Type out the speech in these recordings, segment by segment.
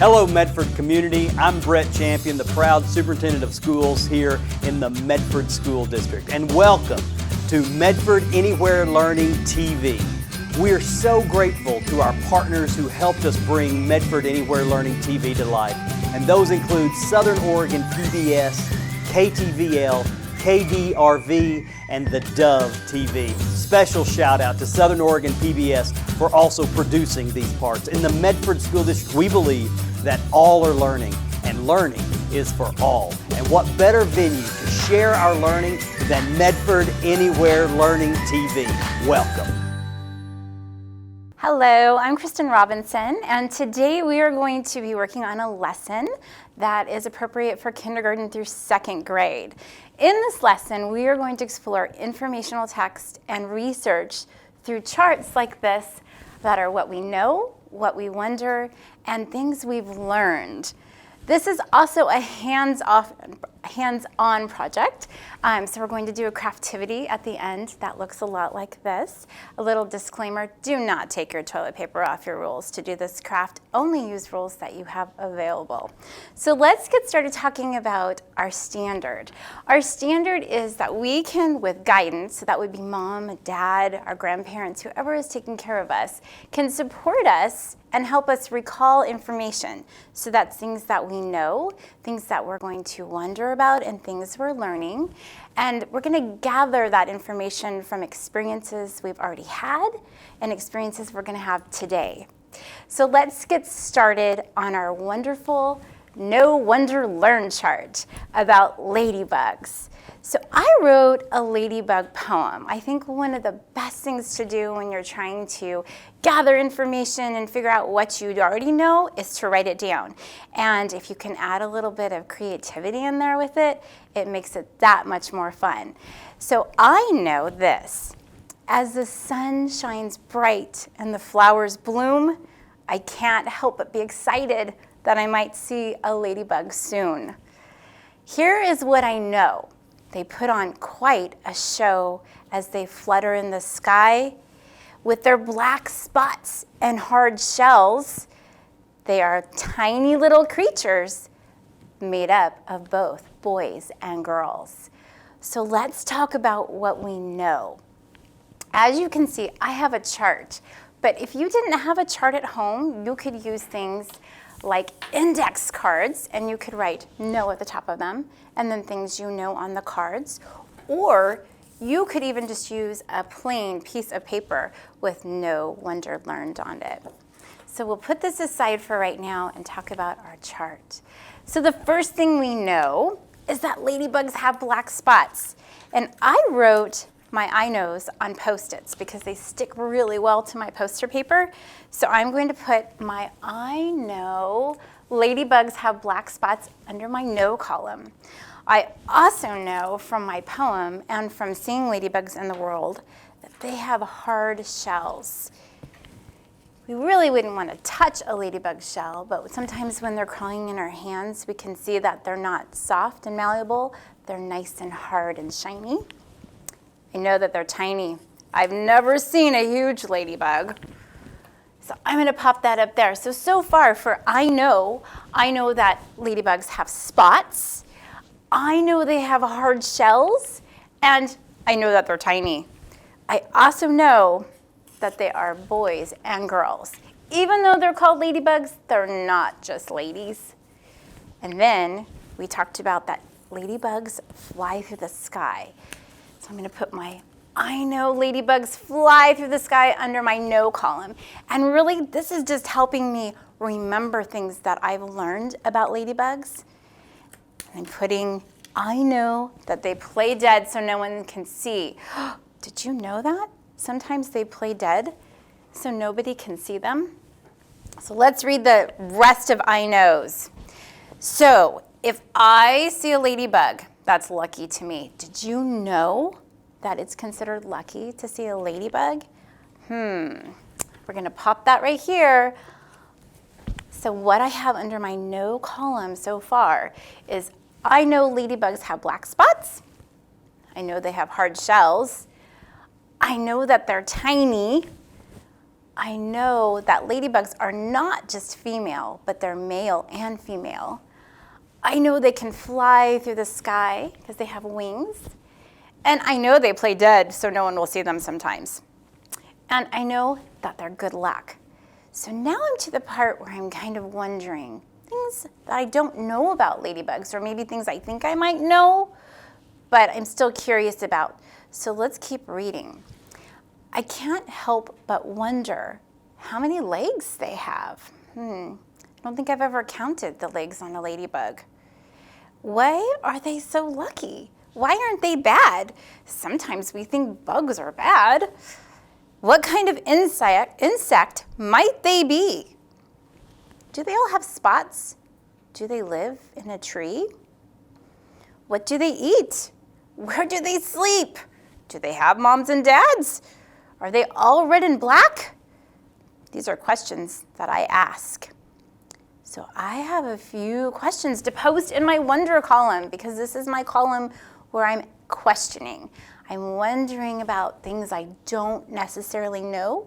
Hello Medford community, I'm Brett Champion, the proud superintendent of schools here in the Medford School District, and welcome to Medford Anywhere Learning TV. We're so grateful to our partners who helped us bring Medford Anywhere Learning TV to life, and those include Southern Oregon PBS, KTVL, KDRV, and the Dove TV. Special shout out to Southern Oregon PBS for also producing these parts. In the Medford School District, we believe that all are learning, and learning is for all. And what better venue to share our learning than Medford Anywhere Learning TV. Welcome. Hello, I'm Kristen Robinson, and today we are going to be working on a lesson that is appropriate for kindergarten through second grade. In this lesson, we are going to explore informational text and research through charts like this that are what we know, what we wonder, and things we've learned. This is also a hands-on project. So we're going to do a craftivity at the end that looks a lot like this. A little disclaimer, do not take your toilet paper off your rolls to do this craft. Only use rolls that you have available. So let's get started talking about our standard. Our standard is that we can, with guidance, so that would be mom, dad, our grandparents, whoever is taking care of us, can support us and help us recall information. So that's things that we know, things that we're going to wonder about, and things we're learning. And we're going to gather that information from experiences we've already had and experiences we're going to have today. So let's get started on our wonderful No Wonder Learn chart about ladybugs. So I wrote a ladybug poem. I think one of the best things to do when you're trying to gather information and figure out what you already know is to write it down. And if you can add a little bit of creativity in there with it, it makes it that much more fun. So I know this. As the sun shines bright and the flowers bloom, I can't help but be excited that I might see a ladybug soon. Here is what I know. They put on quite a show as they flutter in the sky. With their black spots and hard shells, they are tiny little creatures made up of both boys and girls. So let's talk about what we know. As you can see, I have a chart, but if you didn't have a chart at home, you could use things like index cards, and you could write "know" at the top of them, and then things you know on the cards. Or you could even just use a plain piece of paper with "No Wonder Learned" on it. So we'll put this aside for right now and talk about our chart. So the first thing we know is that ladybugs have black spots. And I wrote my I knows on Post-its because they stick really well to my poster paper. So I'm going to put my I know ladybugs have black spots under my know column. I also know from my poem and from seeing ladybugs in the world that they have hard shells. We really wouldn't want to touch a ladybug shell, but sometimes when they're crawling in our hands, we can see that they're not soft and malleable. They're nice and hard and shiny. I know that they're tiny. I've never seen a huge ladybug. So I'm going to pop that up there. So far for I know that ladybugs have spots. I know they have hard shells. And I know that they're tiny. I also know that they are boys and girls. Even though they're called ladybugs, they're not just ladies. And then we talked about that ladybugs fly through the sky. So I'm going to put my I know ladybugs fly through the sky under my know column. And really, this is just helping me remember things that I've learned about ladybugs. And putting I know that they play dead so no one can see. Did you know that? Sometimes they play dead so nobody can see them. So let's read the rest of I knows. So if I see a ladybug, that's lucky to me. Did you know that it's considered lucky to see a ladybug? We're going to pop that right here. So what I have under my know column so far is I know ladybugs have black spots. I know they have hard shells. I know that they're tiny. I know that ladybugs are not just female, but they're male and female. I know they can fly through the sky because they have wings. And I know they play dead so no one will see them sometimes. And I know that they're good luck. So now I'm to the part where I'm kind of wondering things that I don't know about ladybugs, or maybe things I think I might know, but I'm still curious about. So let's keep reading. I can't help but wonder how many legs they have. I don't think I've ever counted the legs on a ladybug. Why are they so lucky? Why aren't they bad? Sometimes we think bugs are bad. What kind of insect might they be? Do they all have spots? Do they live in a tree? What do they eat? Where do they sleep? Do they have moms and dads? Are they all red and black? These are questions that I ask. So I have a few questions to post in my wonder column, because this is my column where I'm questioning. I'm wondering about things I don't necessarily know,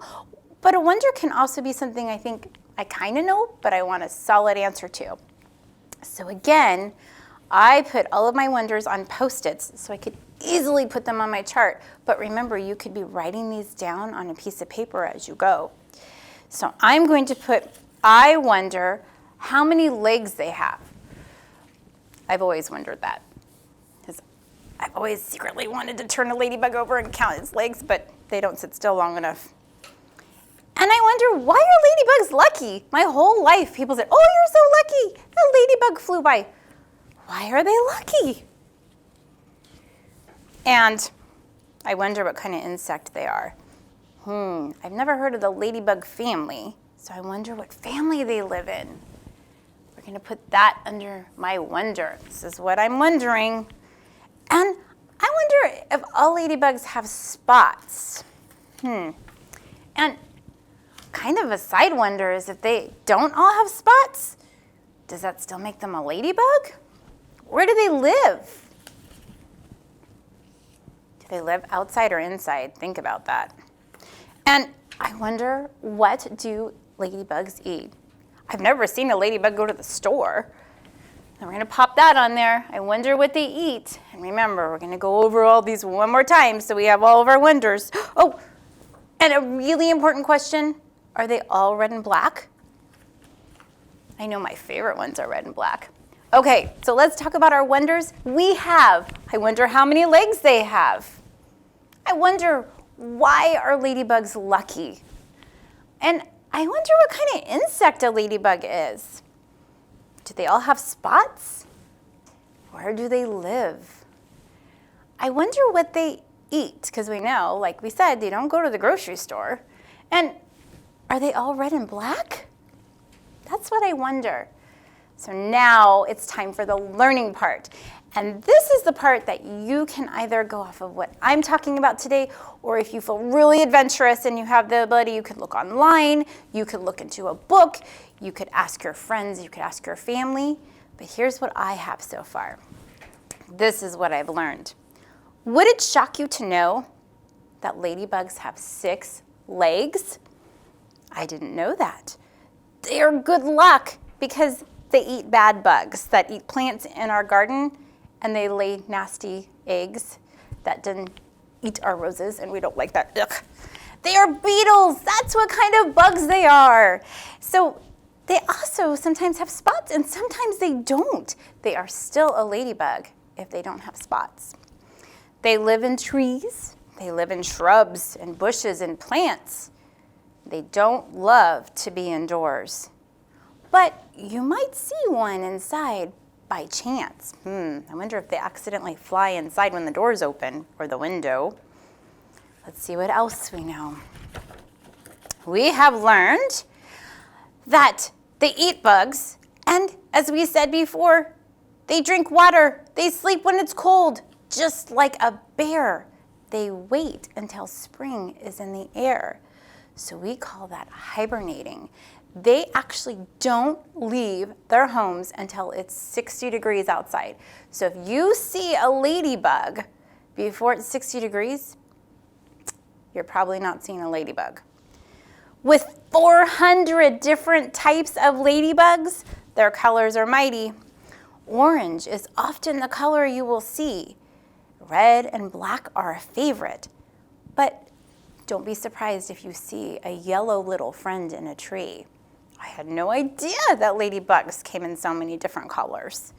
but a wonder can also be something I think I kind of know, but I want a solid answer to. So again, I put all of my wonders on Post-its so I could easily put them on my chart. But remember, you could be writing these down on a piece of paper as you go. So I'm going to put, I wonder how many legs they have. I've always wondered that, because I've always secretly wanted to turn a ladybug over and count its legs, but they don't sit still long enough. And I wonder, why are ladybugs lucky? My whole life, people said, oh, you're so lucky. A ladybug flew by. Why are they lucky? And I wonder what kind of insect they are. I've never heard of the ladybug family, so I wonder what family they live in. We're going to put that under my wonder. This is what I'm wondering. And I wonder if all ladybugs have spots. And kind of a side wonder is if they don't all have spots, does that still make them a ladybug? Where do they live? Do they live outside or inside? Think about that. And I wonder, what do ladybugs eat? I've never seen a ladybug go to the store. And we're going to pop that on there. I wonder what they eat. And remember, we're going to go over all these one more time so we have all of our wonders. Oh, and a really important question, are they all red and black? I know my favorite ones are red and black. Okay, so let's talk about our wonders. I wonder how many legs they have. I wonder, why are ladybugs lucky? And I wonder what kind of insect a ladybug is. Do they all have spots? Where do they live? I wonder what they eat, because we know, like we said, they don't go to the grocery store. And are they all red and black? That's what I wonder. So now it's time for the learning part. And this is the part that you can either go off of what I'm talking about today, or if you feel really adventurous and you have the ability, you could look online, you could look into a book, you could ask your friends, you could ask your family. But here's what I have so far. This is what I've learned. Would it shock you to know that ladybugs have 6 legs? I didn't know that. They are good luck because they eat bad bugs that eat plants in our garden, and they lay nasty eggs that then eat our roses, and we don't like that. Ugh. They are beetles. That's what kind of bugs they are. So they also sometimes have spots, and sometimes they don't. They are still a ladybug if they don't have spots. They live in trees. They live in shrubs and bushes and plants. They don't love to be indoors. But you might see one inside by chance. I wonder if they accidentally fly inside when the door's open, or the window. Let's see what else we know. We have learned that they eat bugs, and as we said before, they drink water. They sleep when it's cold, just like a bear. They wait until spring is in the air. So we call that hibernating. They actually don't leave their homes until it's 60 degrees outside. So if you see a ladybug before it's 60 degrees, you're probably not seeing a ladybug. With 400 different types of ladybugs, their colors are mighty. Orange is often the color you will see. Red and black are a favorite, but don't be surprised if you see a yellow little friend in a tree. I had no idea that ladybugs came in so many different colors.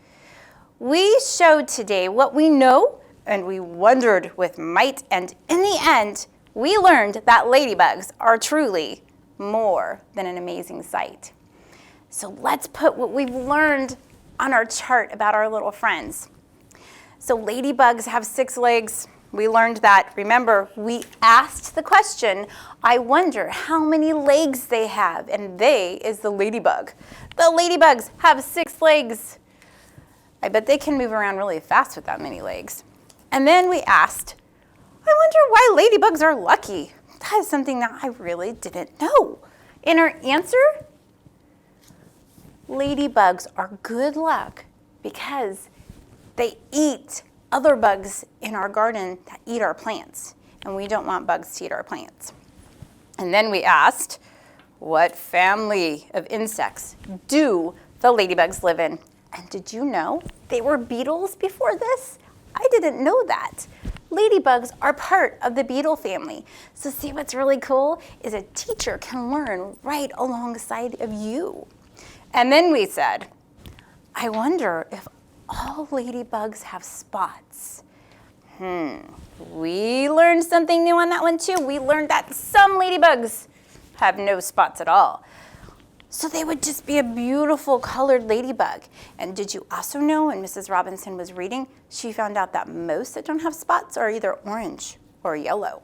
We showed today what we know, and we wondered with might, and in the end, we learned that ladybugs are truly more than an amazing sight. So let's put what we've learned on our chart about our little friends. So ladybugs have 6 legs. We learned that. Remember, we asked the question, I wonder how many legs they have, and they is the ladybug. The ladybugs have 6 legs. I bet they can move around really fast with that many legs. And then we asked, I wonder why ladybugs are lucky. That is something that I really didn't know. And our answer, ladybugs are good luck because they eat other bugs in our garden that eat our plants, and we don't want bugs to eat our plants. And then we asked, what family of insects do the ladybugs live in? And did you know they were beetles before this? I didn't know that. Ladybugs are part of the beetle family. So see what's really cool is a teacher can learn right alongside of you. And then we said, I wonder if all ladybugs have spots. We learned something new on that one too. We learned that some ladybugs have no spots at all. So they would just be a beautiful colored ladybug. And did you also know when Mrs. Robinson was reading, she found out that most that don't have spots are either orange or yellow.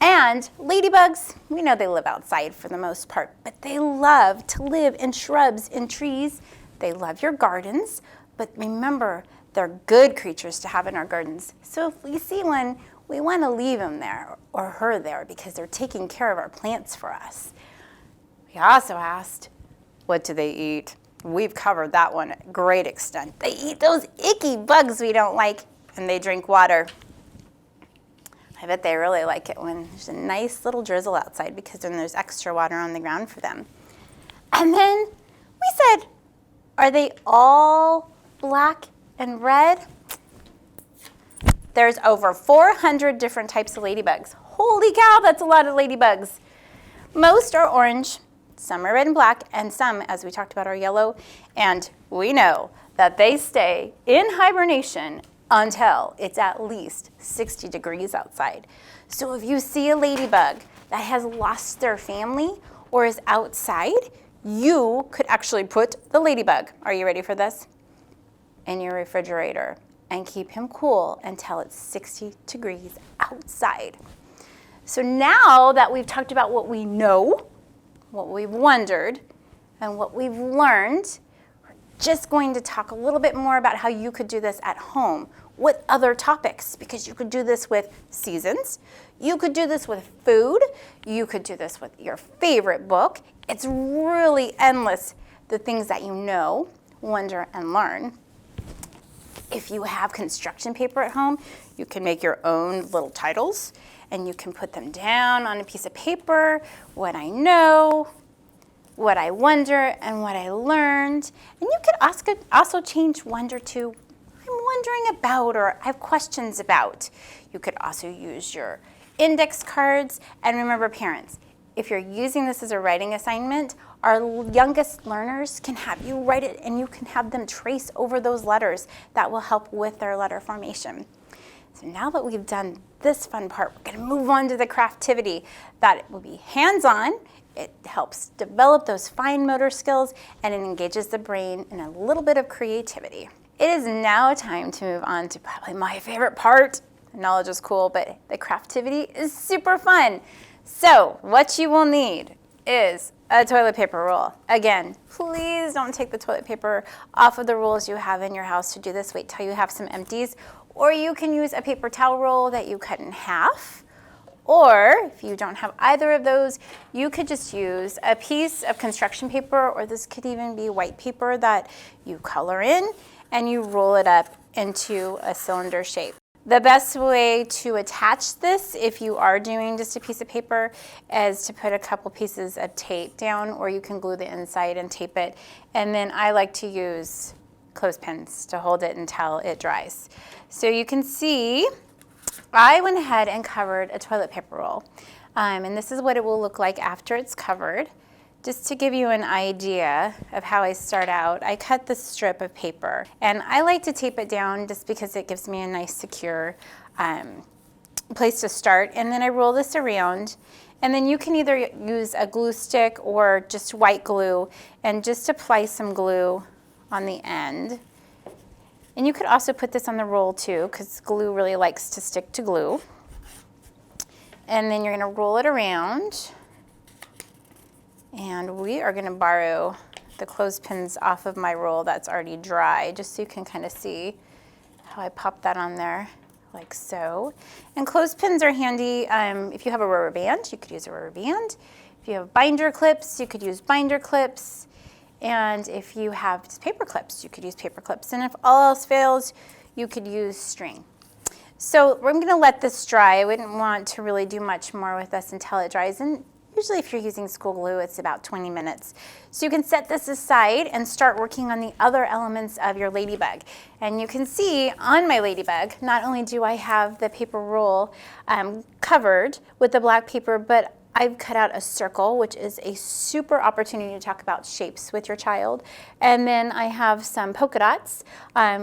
And ladybugs, we know they live outside for the most part, but they love to live in shrubs and trees. They love your gardens, but remember, they're good creatures to have in our gardens. So if we see one, we want to leave him there or her there because they're taking care of our plants for us. We also asked, what do they eat? We've covered that one at great extent. They eat those icky bugs we don't like, and they drink water. I bet they really like it when there's a nice little drizzle outside because then there's extra water on the ground for them. And then we said, are they all black and red? There's over 400 different types of ladybugs. Holy cow, that's a lot of ladybugs. Most are orange, some are red and black, and some, as we talked about, are yellow. And we know that they stay in hibernation until it's at least 60 degrees outside. So if you see a ladybug that has lost their family or is outside, you could actually put the ladybug, are you ready for this, in your refrigerator and keep him cool until it's 60 degrees outside. So now that we've talked about what we know, what we've wondered, and what we've learned, we're just going to talk a little bit more about how you could do this at home with other topics, because you could do this with seasons, you could do this with food, you could do this with your favorite book. It's really endless, the things that you know, wonder, and learn. If you have construction paper at home, you can make your own little titles, and you can put them down on a piece of paper, what I know, what I wonder, and what I learned. And you could also change wonder to I'm wondering about, or I have questions about. You could also use your index cards. And remember, parents, if you're using this as a writing assignment, our youngest learners can have you write it and you can have them trace over those letters. That will help with their letter formation. So now that we've done this fun part, we're going to move on to the craftivity. That will be hands-on. It helps develop those fine motor skills, and it engages the brain in a little bit of creativity. It is now time to move on to probably my favorite part. Knowledge is cool, but the craftivity is super fun. So what you will need is a toilet paper roll. Again, please don't take the toilet paper off of the rolls you have in your house to do this. Wait till you have some empties. Or you can use a paper towel roll that you cut in half. Or if you don't have either of those, you could just use a piece of construction paper, or this could even be white paper that you color in and you roll it up into a cylinder shape. The best way to attach this, if you are doing just a piece of paper, is to put a couple pieces of tape down, or you can glue the inside and tape it. And then I like to use clothespins to hold it until it dries. So you can see I went ahead and covered a toilet paper roll. And this is what it will look like after it's covered. Just to give you an idea of how I start out, I cut the strip of paper, and I like to tape it down just because it gives me a nice secure place to start. And then I roll this around, and then you can either use a glue stick or just white glue and just apply some glue on the end. And you could also put this on the roll too, because glue really likes to stick to glue. And then you're gonna roll it around. And we are gonna borrow the clothespins off of my roll that's already dry, just so you can kind of see how I pop that on there, like so. And clothespins are handy. If you have a rubber band, you could use a rubber band. If you have binder clips, you could use binder clips. And if you have just paper clips, you could use paper clips. And if all else fails, you could use string. So I'm gonna let this dry. I wouldn't want to really do much more with this until it dries. And usually if you're using school glue, it's about 20 minutes. So you can set this aside and start working on the other elements of your ladybug. And you can see on my ladybug, not only do I have the paper roll covered with the black paper, but I've cut out a circle, which is a super opportunity to talk about shapes with your child. And then I have some polka dots,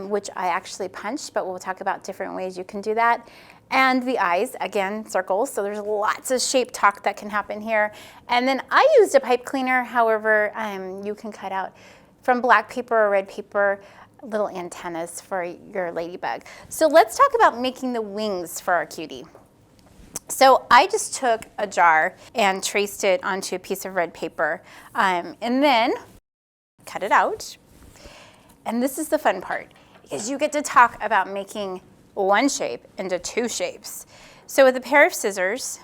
which I actually punched, but we'll talk about different ways you can do that. And the eyes, again, circles, so there's lots of shape talk that can happen here. And then I used a pipe cleaner, however, you can cut out from black paper or red paper little antennas for your ladybug. So let's talk about making the wings for our cutie. So I just took a jar and traced it onto a piece of red paper, and then cut it out. And this is the fun part, because you get to talk about making one shape into two shapes. So with a pair of scissors,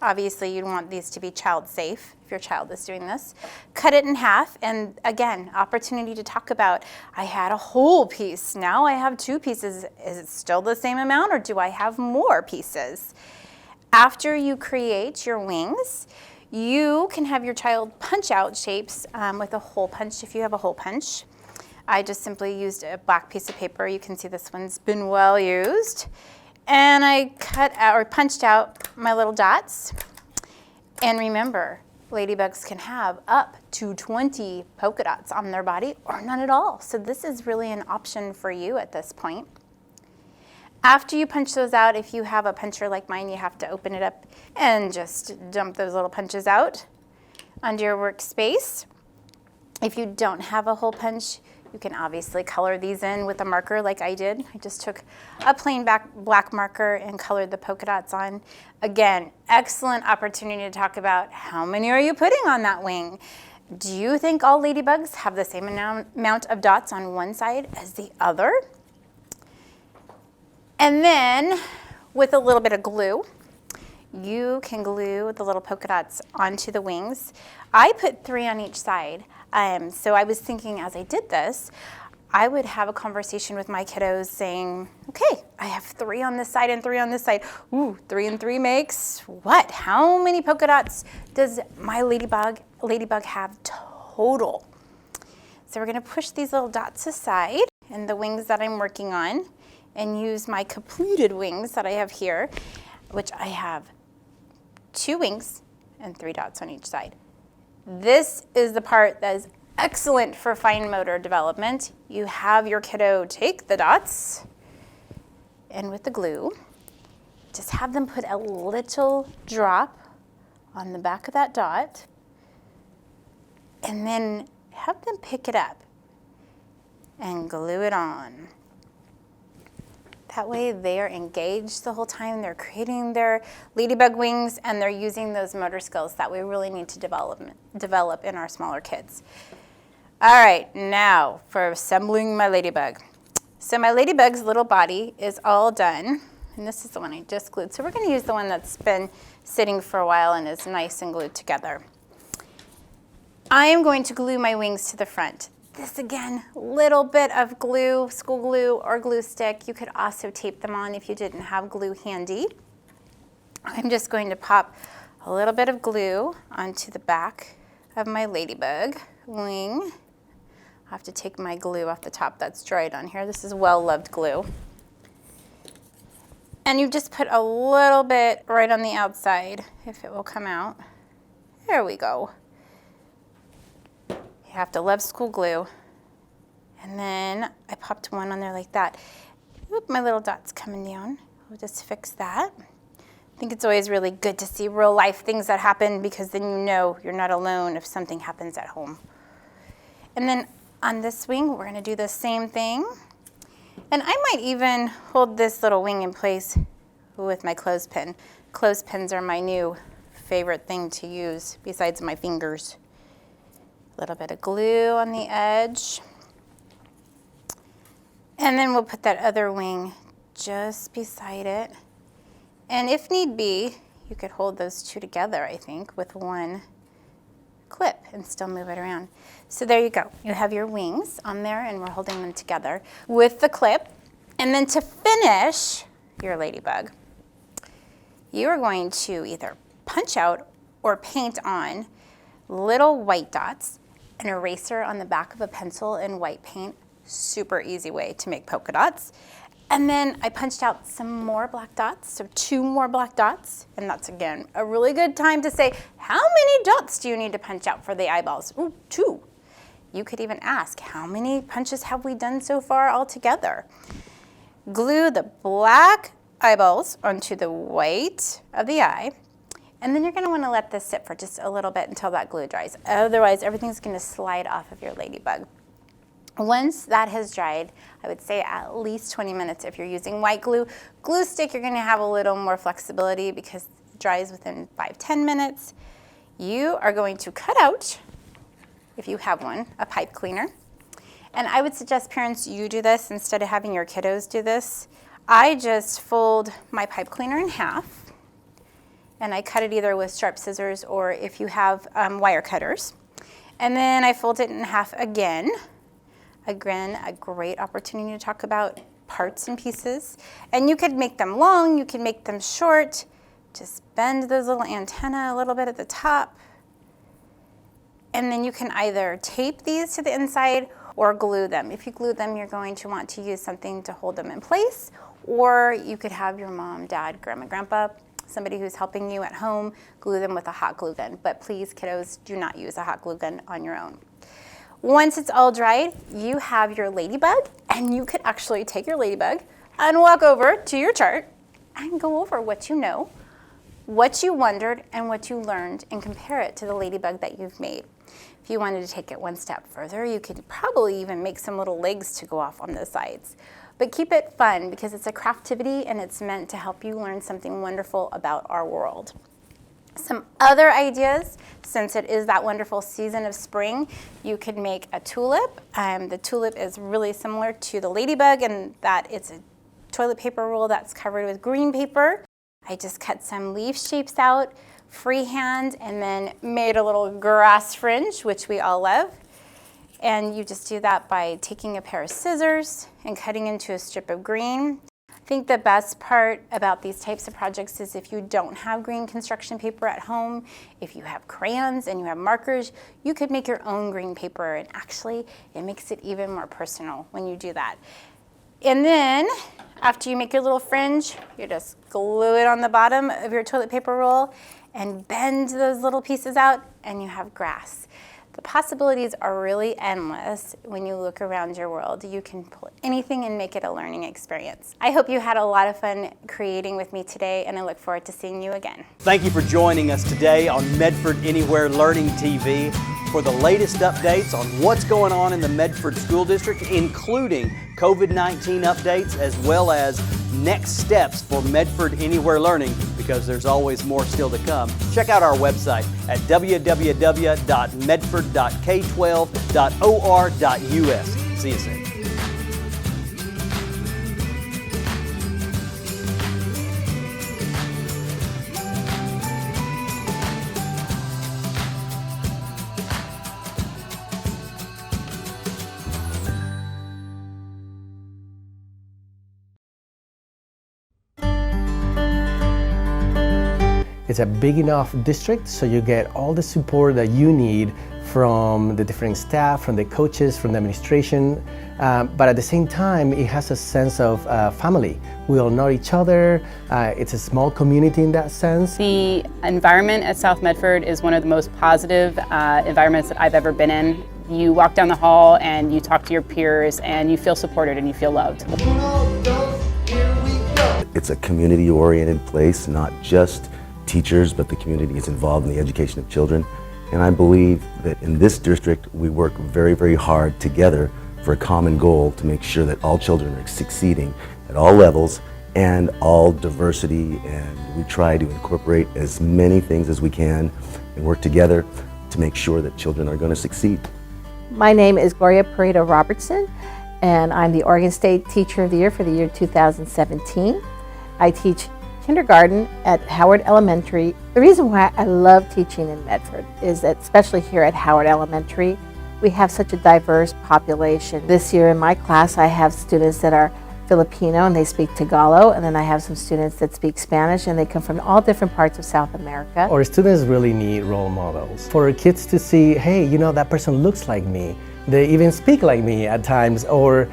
obviously you'd want these to be child safe if your child is doing this. Cut it in half, and again, opportunity to talk about, I had a whole piece, now I have two pieces. Is it still the same amount, or do I have more pieces? After you create your wings, you can have your child punch out shapes with a hole punch if you have a hole punch. I just simply used a black piece of paper. You can see this one's been well used. And I cut out or punched out my little dots. And remember, ladybugs can have up to 20 polka dots on their body or none at all. So this is really an option for you at this point. After you punch those out, if you have a puncher like mine, you have to open it up and just dump those little punches out onto your workspace. If you don't have a hole punch, you can obviously color these in with a marker like I did. I just took a plain black marker and colored the polka dots on. Again, excellent opportunity to talk about how many are you putting on that wing? Do you think all ladybugs have the same amount of dots on one side as the other? And then with a little bit of glue, you can glue the little polka dots onto the wings. I put 3 on each side. So I was thinking as I did this, I would have a conversation with my kiddos saying, okay, I have 3 on this side and 3 on this side. Ooh, 3 and 3 makes what? How many polka dots does my ladybug have total? So we're gonna push these little dots aside and the wings that I'm working on and use my completed wings that I have here, which I have 2 wings and 3 dots on each side. This is the part that is excellent for fine motor development. You have your kiddo take the dots and with the glue, just have them put a little drop on the back of that dot and then have them pick it up and glue it on. That way they are engaged the whole time. They're creating their ladybug wings and they're using those motor skills that we really need to develop in our smaller kids. All right, now for assembling my ladybug. So my ladybug's little body is all done. And this is the one I just glued. So we're gonna use the one that's been sitting for a while and is nice and glued together. I am going to glue my wings to the front. this again, little bit of glue, school glue or glue stick. You could also tape them on if you didn't have glue handy. I'm just going to pop a little bit of glue onto the back of my ladybug wing. I'll have to take my glue off the top that's dried on here. This is well-loved glue. And you just put a little bit right on the outside, if it will come out. There we go. You have to love school glue. And then I popped one on there like that. Oop, my little dot's coming down. We'll just fix that. I think it's always really good to see real life things that happen, because then you know you're not alone if something happens at home. And then on this wing, we're gonna do the same thing. And I might even hold this little wing in place with my clothespin. Clothespins are my new favorite thing to use besides my fingers. A little bit of glue on the edge. And then we'll put that other wing just beside it. And if need be, you could hold those two together, I think, with one clip and still move it around. So there you go. You have your wings on there, and we're holding them together with the clip. And then to finish your ladybug, you are going to either punch out or paint on little white dots, an eraser on the back of a pencil in white paint. Super easy way to make polka dots. And then I punched out some more black dots, so 2 more black dots. And that's, again, a really good time to say, how many dots do you need to punch out for the eyeballs? Ooh, 2. You could even ask, how many punches have we done so far altogether? Glue the black eyeballs onto the white of the eye. And then you're gonna wanna let this sit for just a little bit until that glue dries. Otherwise, everything's gonna slide off of your ladybug. Once that has dried, I would say at least 20 minutes if you're using white glue. Glue stick, you're gonna have a little more flexibility because it dries within 5-10 minutes. You are going to cut out, if you have one, a pipe cleaner. And I would suggest parents, you do this instead of having your kiddos do this. I just fold my pipe cleaner in half, and I cut it either with sharp scissors or if you have wire cutters. And then I fold it in half again. Again, a great opportunity to talk about parts and pieces. And you could make them long, you can make them short. Just bend those little antennae a little bit at the top. And then you can either tape these to the inside or glue them. If you glue them, you're going to want to use something to hold them in place, or you could have your mom, dad, grandma, grandpa, somebody who's helping you at home, glue them with a hot glue gun. But please, kiddos, do not use a hot glue gun on your own. Once it's all dried, you have your ladybug, and you could actually take your ladybug and walk over to your chart and go over what you know, what you wondered, and what you learned, and compare it to the ladybug that you've made. If you wanted to take it one step further, you could probably even make some little legs to go off on the sides. But keep it fun, because it's a craftivity and it's meant to help you learn something wonderful about our world. Some other ideas, since it is that wonderful season of spring, you could make a tulip. The tulip is really similar to the ladybug in that it's a toilet paper roll that's covered with green paper. I just cut some leaf shapes out, freehand, and then made a little grass fringe, which we all love. And you just do that by taking a pair of scissors and cutting into a strip of green. I think the best part about these types of projects is if you don't have green construction paper at home, if you have crayons and you have markers, you could make your own green paper, and actually it makes it even more personal when you do that. And then after you make your little fringe, you just glue it on the bottom of your toilet paper roll and bend those little pieces out, and you have grass. The possibilities are really endless when you look around your world. You can pull anything and make it a learning experience. I hope you had a lot of fun creating with me today, and I look forward to seeing you again. Thank you for joining us today on Medford Anywhere Learning TV for the latest updates on what's going on in the Medford School District, including COVID-19 updates as well as next steps for Medford Anywhere Learning, because there's always more still to come. Check out our website at www.medford.k12.or.us. See you soon. It's a big enough district, so you get all the support that you need from the different staff, from the coaches, from the administration, but at the same time, it has a sense of family. We all know each other. It's a small community in that sense. The environment at South Medford is one of the most positive environments that I've ever been in. You walk down the hall and you talk to your peers and you feel supported and you feel loved. It's a community-oriented place, not just teachers, but the community is involved in the education of children. And I believe that in this district, we work very, very hard together for a common goal to make sure that all children are succeeding at all levels and all diversity, and we try to incorporate as many things as we can and work together to make sure that children are going to succeed. My name is Gloria Pareto Robertson, and I'm the Oregon State Teacher of the Year for the year 2017. I teach kindergarten at Howard Elementary. The reason why I love teaching in Medford is that, especially here at Howard Elementary, we have such a diverse population. This year in my class, I have students that are Filipino and they speak Tagalog, and then I have some students that speak Spanish and they come from all different parts of South America. Our students really need role models. For our kids to see, hey, you know, that person looks like me. They even speak like me at times, or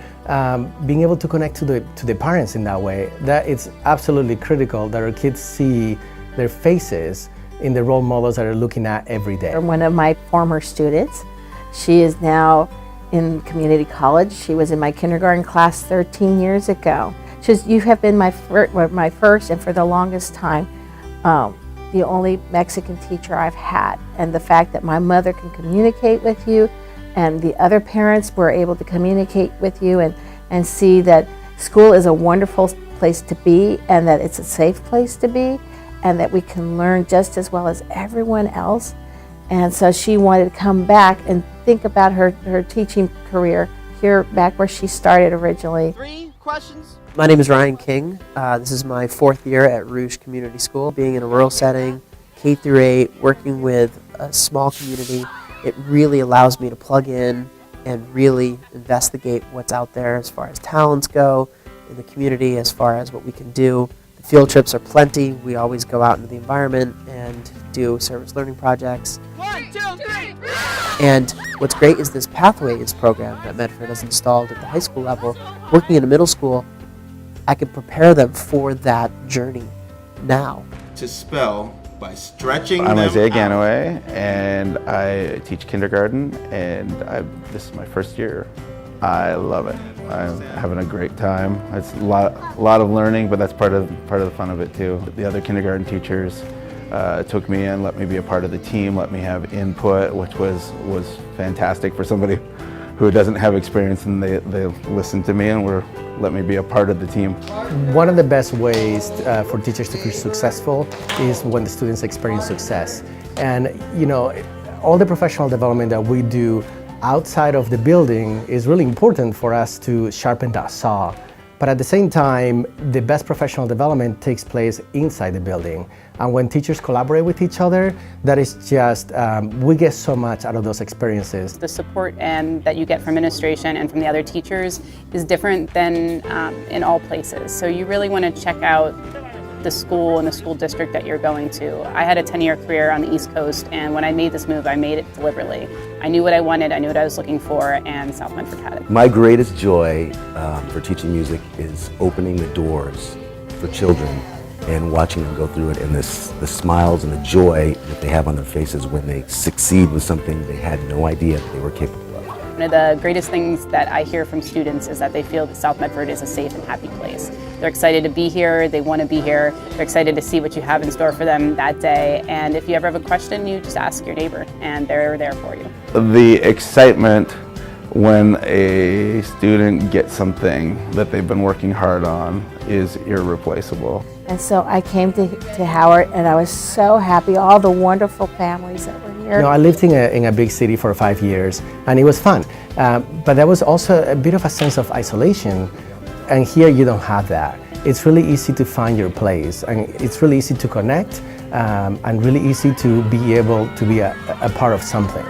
being able to connect to the parents in that way. That it's absolutely critical that our kids see their faces in the role models that are looking at every day. One of my former students, she is now in community college. She was in my kindergarten class 13 years ago. She says, you have been my first and for the longest time, the only Mexican teacher I've had. And the fact that my mother can communicate with you and the other parents were able to communicate with you and see that school is a wonderful place to be and that it's a safe place to be and that we can learn just as well as everyone else. And so she wanted to come back and think about her teaching career here back where she started originally. 3 questions. My name is Ryan King. This is my 4th year at Rouge Community School. Being in a rural setting, K through 8, working with a small community, it really allows me to plug in and really investigate what's out there as far as talents go in the community, as far as what we can do. The field trips are plenty. We always go out into the environment and do service learning projects. 1, 2, 3. And what's great is this Pathways program that Medford has installed at the high school level. Working in a middle school, I can prepare them for that journey now. To spell by stretching I'm them Isaiah out. Ganaway, and I teach kindergarten, and this is my first year. I love it. I'm having a great time. It's a lot of learning, but that's part of the fun of it too. The other kindergarten teachers took me in, let me be a part of the team, let me have input, which was fantastic for somebody who doesn't have experience, and they listened to me and let me be a part of the team. One of the best ways for teachers to feel successful is when the students experience success. And you know, all the professional development that we do outside of the building is really important for us to sharpen that saw. But at the same time, the best professional development takes place inside the building. And when teachers collaborate with each other, that is just, we get so much out of those experiences. The support that you get from administration and from the other teachers is different than in all places. So you really want to check out the school and the school district that you're going to. I had a 10-year career on the East Coast, and when I made this move, I made it deliberately. I knew what I wanted, I knew what I was looking for, and South Medford had it. My greatest joy for teaching music is opening the doors for children and watching them go through it, and the smiles and the joy that they have on their faces when they succeed with something they had no idea that they were capable of. One of the greatest things that I hear from students is that they feel that South Medford is a safe and happy place. They're excited to be here, they want to be here, they're excited to see what you have in store for them that day, and if you ever have a question, you just ask your neighbor, and they're there for you. The excitement when a student gets something that they've been working hard on is irreplaceable. And so I came to Howard and I was so happy, all the wonderful families that were here. You know, I lived in a big city for 5 years and it was fun, but there was also a bit of a sense of isolation, and here you don't have that. It's really easy to find your place, and it's really easy to connect, and really easy to be able to be a part of something.